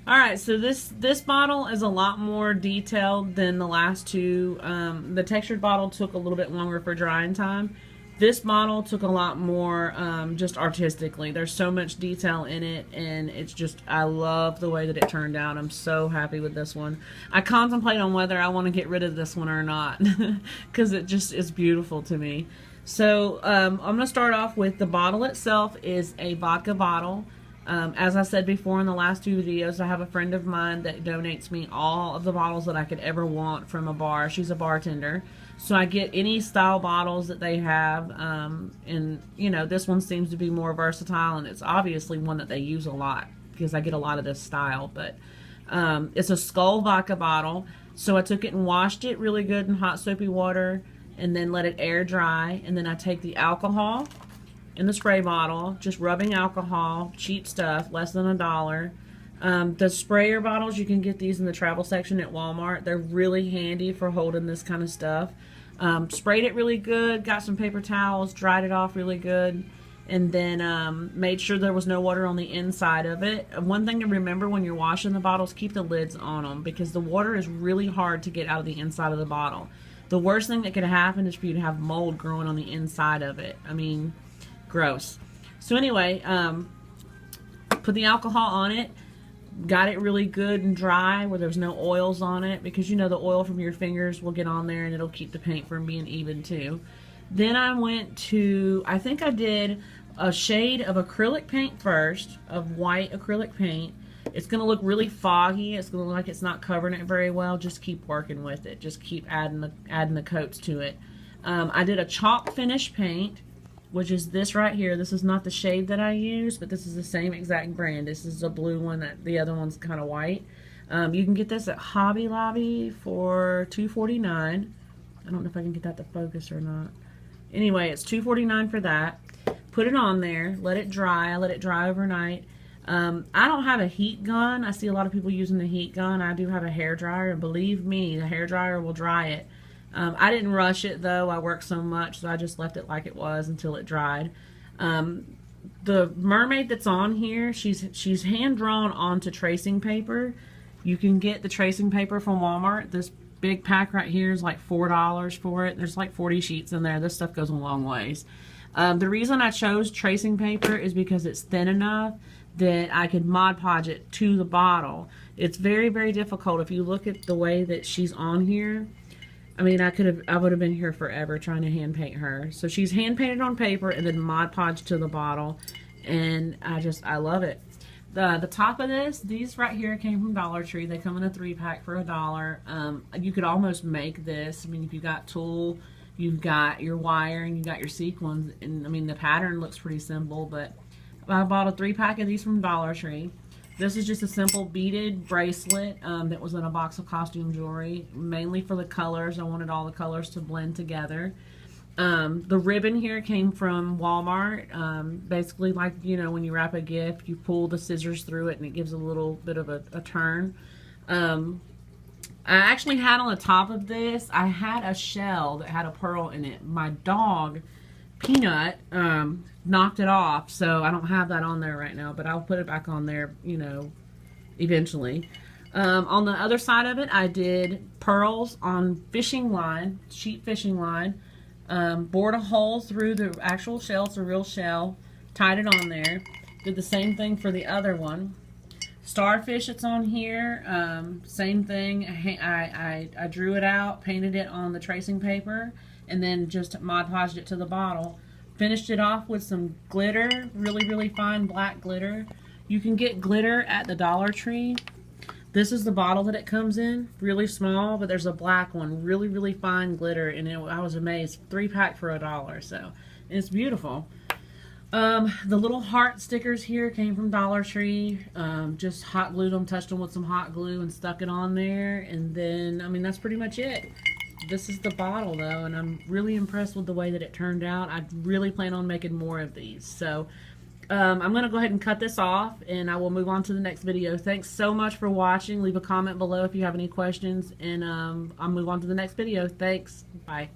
Alright, so this bottle is a lot more detailed than the last two. The textured bottle took a little bit longer for drying time. This bottle took a lot more just artistically. There's so much detail in it, and it's just, I love the way that it turned out. I'm so happy with this one. I contemplate on whether I want to get rid of this one or not, because it just is beautiful to me. So I'm going to start off with the bottle itself is a vodka bottle. As I said before in the last two videos, I have a friend of mine that donates me all of the bottles that I could ever want from a bar. She's a bartender. So I get any style bottles that they have. And, you know, this one seems to be more versatile, and it's obviously one that they use a lot because I get a lot of this style. But it's a Skull vodka bottle. So I took it and washed it really good in hot soapy water and then let it air dry. And then I take the alcohol in the spray bottle, just rubbing alcohol, cheap stuff, less than $1. The sprayer bottles, you can get these in the travel section at Walmart. They're really handy for holding this kind of stuff. Sprayed it really good, got some paper towels, dried it off really good, and then made sure there was no water on the inside of it. One thing to remember when you're washing the bottles, keep the lids on them, because the water is really hard to get out of the inside of the bottle. The worst thing that could happen is for you to have mold growing on the inside of it. I mean, gross. So anyway, put the alcohol on it, got it really good and dry where there's no oils on it, because you know the oil from your fingers will get on there and it'll keep the paint from being even too. Then I went to, I think I did a shade of acrylic paint first, of white acrylic paint. It's going to look really foggy. It's going to look like it's not covering it very well. Just keep working with it. Just keep adding the coats to it. I did a chalk finish paint, which is this right here. This is not the shade that I use, but this is the same exact brand. This is a blue one. That the other one's kind of white. You can get this at Hobby Lobby for $2.49. I don't know if I can get that to focus or not. Anyway, it's $2.49 for that. Put it on there. Let it dry. I let it dry overnight. I don't have a heat gun. I see a lot of people using the heat gun. I do have a hair dryer, and believe me, the hair dryer will dry it. I didn't rush it though. I worked so much, so I just left it like it was until it dried. The mermaid that's on here, she's hand drawn onto tracing paper. You can get the tracing paper from Walmart. This big pack right here is like $4 for it. There's like 40 sheets in there. This stuff goes a long ways. The reason I chose tracing paper is because it's thin enough that I could Mod Podge it to the bottle. It's very, very difficult. If you look at the way that she's on here, I mean, I would have been here forever trying to hand paint her. So she's hand painted on paper and then Mod Podged to the bottle, and I love it. The top of these right here came from Dollar Tree. They come in a 3-pack for $1. You could almost make this. I mean, if you got tulle, you've got your wire, and you got your sequins, and I mean the pattern looks pretty simple. But I bought a 3-pack of these from Dollar Tree. This is just a simple beaded bracelet that was in a box of costume jewelry, mainly for the colors. I wanted all the colors to blend together. The ribbon here came from Walmart. Basically, like, you know, when you wrap a gift, you pull the scissors through it and it gives a little bit of a turn. I actually had on the top of this, I had a shell that had a pearl in it. My dog, Peanut, knocked it off, so I don't have that on there right now, but I'll put it back on there, you know, eventually. On the other side of it, I did pearls on fishing line, sheet fishing line, bored a hole through the actual shell, it's a real shell, tied it on there, did the same thing for the other one. Starfish that's on here, same thing. I drew it out, painted it on the tracing paper, and then just Mod Podged it to the bottle. Finished it off with some glitter, really, really fine black glitter. You can get glitter at the Dollar Tree. This is the bottle that it comes in, really small, but there's a black one, really, really fine glitter, and I was amazed. 3-pack for $1, so it's beautiful. The little heart stickers here came from Dollar Tree. Just hot glued them, touched them with some hot glue, and stuck it on there, and then, I mean, that's pretty much it. This is the bottle though, and I'm really impressed with the way that it turned out. I really plan on making more of these. So I'm going to go ahead and cut this off, and I will move on to the next video. Thanks so much for watching. Leave a comment below if you have any questions, and I'll move on to the next video. Thanks. Bye.